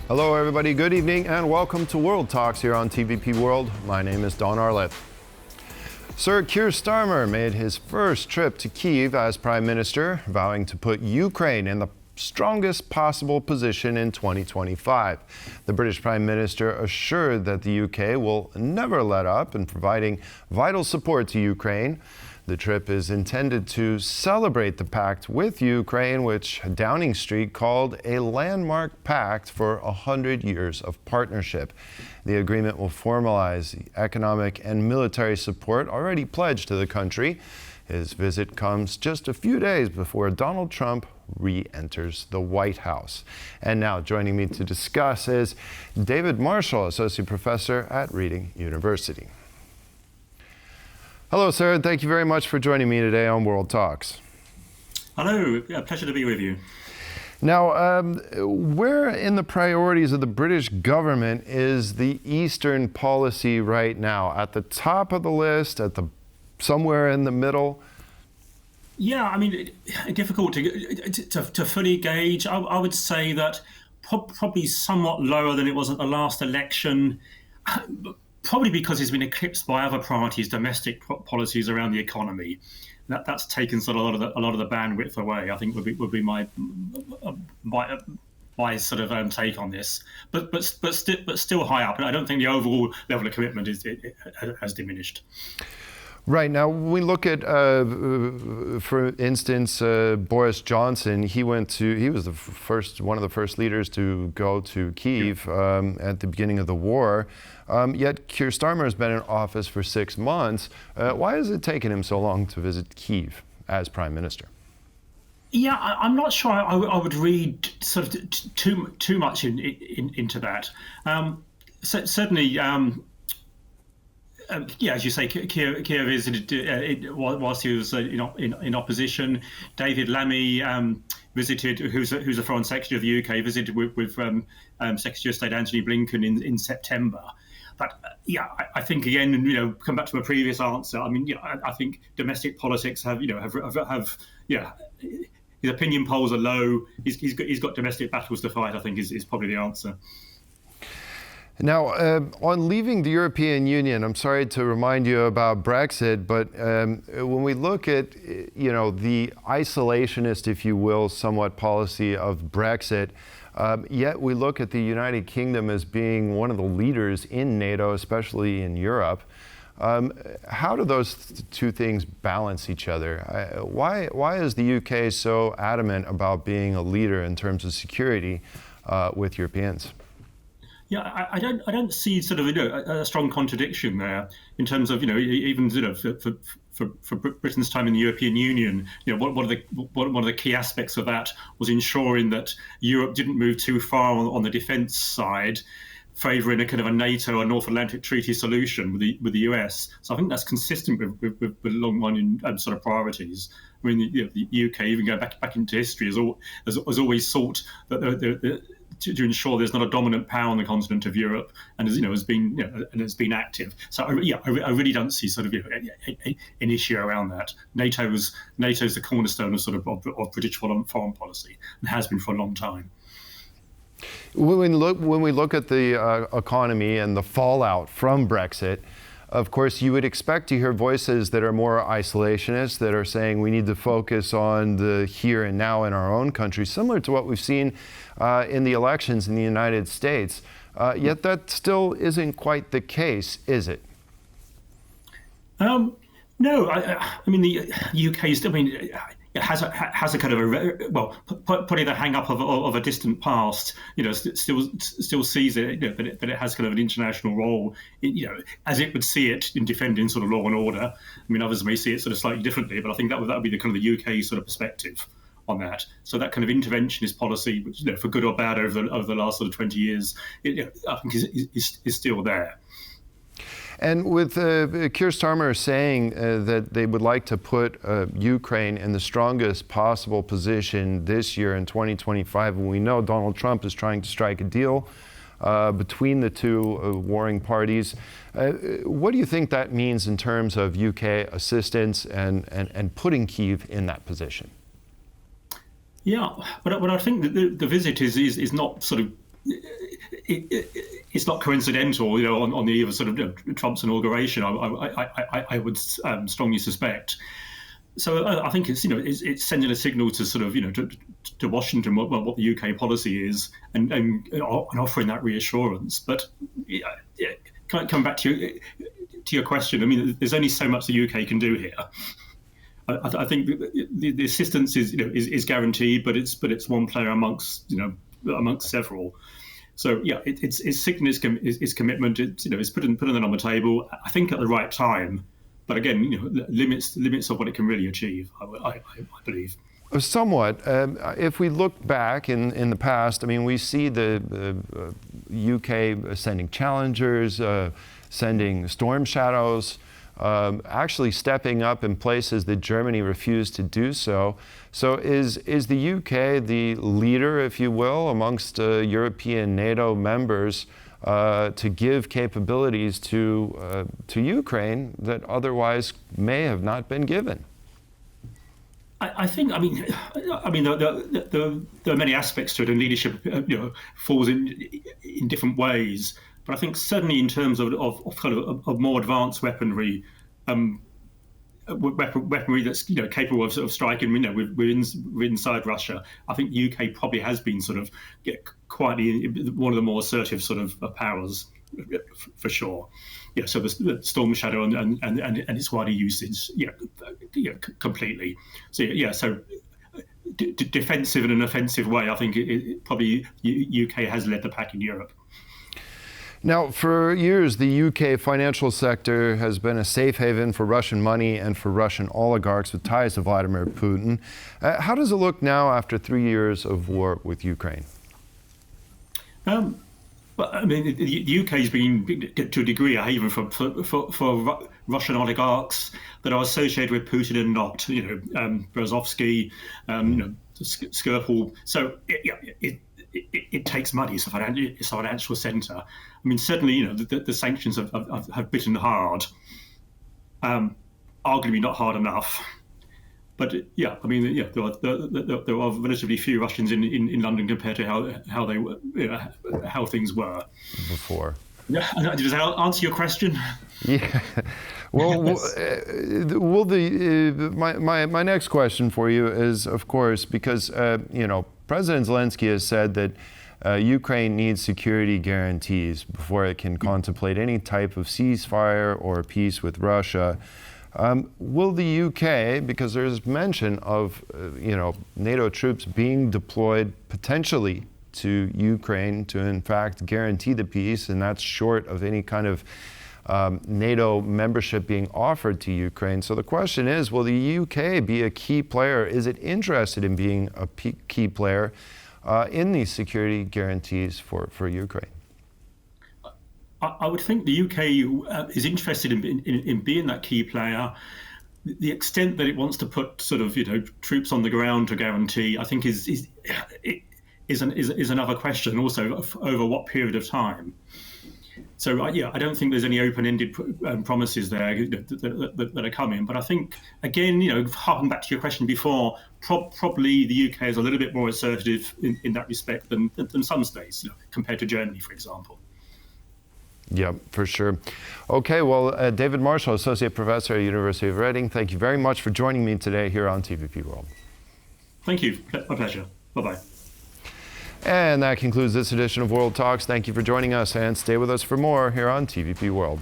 Hello everybody, good evening and welcome to World Talks here on TVP World. My name is Don Arlett. Sir Keir Starmer made his first trip to Kyiv as Prime Minister, vowing to put Ukraine in the strongest possible position in 2025. The British Prime Minister assured that the UK will never let up in providing vital support to Ukraine. The trip is intended to celebrate the pact with Ukraine, which Downing Street called a landmark pact for 100 years of partnership. The agreement will formalize the economic and military support already pledged to the country. His visit comes just a few days before Donald Trump re-enters the White House. And now joining me to discuss is David Marshall, Associate Professor at Reading University. Hello, sir, and thank you very much for joining me today on World Talks. Hello, a pleasure to be with you. Now, where in the priorities of the British government is the Eastern policy right now? At the top of the list, somewhere in the middle? Yeah, I mean, difficult to fully gauge. I would say that probably somewhat lower than it was at the last election. Probably because it's been eclipsed by other priorities, domestic policies around the economy. That's taken sort of a lot of the bandwidth away. I think would be my sort of take on this. But still high up. And I don't think the overall level of commitment has diminished. Right. Now, when we look at, for instance, Boris Johnson, he was one of the first leaders to go to Kyiv at the beginning of the war. Yet Keir Starmer has been in office for 6 months. Why has it taken him so long to visit Kyiv as Prime Minister? Yeah, I'm not sure I would read sort of too much into that. Certainly. Yeah, as you say, Keir visited whilst he was in opposition. David Lammy visited, who's a Foreign Secretary of the UK, visited with Secretary of State Anthony Blinken in September. But I think again, come back to my previous answer. I mean, I think domestic politics have his opinion polls are low. He's got domestic battles to fight, I think is probably the answer. Now, on leaving the European Union, I'm sorry to remind you about Brexit, but when we look at, the isolationist, if you will, somewhat policy of Brexit, yet we look at the United Kingdom as being one of the leaders in NATO, especially in Europe. How do those two things balance each other? Why is the UK so adamant about being a leader in terms of security with Europeans? Yeah, I don't see sort of a strong contradiction there in terms of even for Britain's time in the European Union. One of the key aspects of that was ensuring that Europe didn't move too far on the defence side, favouring a kind of a NATO or North Atlantic Treaty solution with the US. So I think that's consistent with long-running sort of priorities. I mean, the UK, even going back into history, has always sought that to ensure there's not a dominant power on the continent of Europe, and has been active. So I really don't see sort of an issue around that. NATO's the cornerstone of sort of British foreign policy and has been for a long time. When we look at the economy and the fallout from Brexit, of course, you would expect to hear voices that are more isolationist, that are saying we need to focus on the here and now in our own country, similar to what we've seen in the elections in the United States. Yet that still isn't quite the case, is it? No, I mean the UK's. I mean, it has a kind of putting the hang up of a distant past. Still sees it, but it has kind of an international role. As it would see it in defending sort of law and order. I mean, others may see it sort of slightly differently, but I think that would be the kind of the UK sort of perspective on that. So that kind of interventionist policy, which for good or bad over the last sort of 20 years, I think is still there. And with Keir Starmer saying that they would like to put Ukraine in the strongest possible position this year in 2025, and we know Donald Trump is trying to strike a deal between the two warring parties. What do you think that means in terms of UK assistance and putting Kyiv in that position? Yeah, but I think that the visit is not sort of it's not coincidental, on the eve of sort of Trump's inauguration. I would strongly suspect. So I think it's sending a signal to sort of to Washington what the UK policy is, and offering that reassurance. But come back to your question. I mean, there's only so much the UK can do here. I think the assistance is guaranteed, but it's one player amongst several. So yeah, it's signaling its commitment. It's putting that on the table. I think at the right time, but again, limits of what it can really achieve. I believe. Somewhat. If we look back in the past, I mean, we see the UK sending Challengers, sending Storm Shadows, actually stepping up in places that Germany refused to do so. So is the UK the leader, if you will, amongst European NATO members to give capabilities to Ukraine that otherwise may have not been given? I think. I mean, there are many aspects to it, and leadership, falls in different ways. But I think certainly in terms of more advanced weaponry, weaponry that's capable of striking. We're inside Russia. I think the UK probably has been sort of quietly one of the more assertive sort of powers, for sure. Yeah. So the Storm Shadow and its wider usage, completely. So yeah. So defensive in an offensive way, I think it probably UK has led the pack in Europe. Now, for years, the UK financial sector has been a safe haven for Russian money and for Russian oligarchs with ties to Vladimir Putin. How does it look now after 3 years of war with Ukraine? Well, I mean, the UK has been, to a degree, a haven for Russian oligarchs that are associated with Putin and not. Berezovsky, Skripal. So it takes money. It's a financial centre. I mean, certainly, the sanctions have bitten hard. Arguably not hard enough. But there are relatively few Russians in London compared to how things were before. Yeah, does that answer your question? Yeah. Well, my next question for you is, of course, because President Zelensky has said that Ukraine needs security guarantees before it can contemplate any type of ceasefire or peace with Russia. Will the UK, because there's mention of NATO troops being deployed potentially to Ukraine to in fact guarantee the peace, and that's short of any kind of NATO membership being offered to Ukraine. So the question is, will the UK be a key player? Is it interested in being a key player in these security guarantees for Ukraine? I would think the UK is interested in being that key player. The extent that it wants to put sort of troops on the ground to guarantee, I think, is another question. Also, over what period of time? So I don't think there's any open-ended promises there that are coming. But I think, again, harking back to your question before, probably the UK is a little bit more assertive in that respect than some states, compared to Germany, for example. Yeah, for sure. Okay, well, David Marshall, Associate Professor at the University of Reading, thank you very much for joining me today here on TVP World. Thank you. My pleasure. Bye-bye. And that concludes this edition of World Talks. Thank you for joining us, and stay with us for more here on TVP World.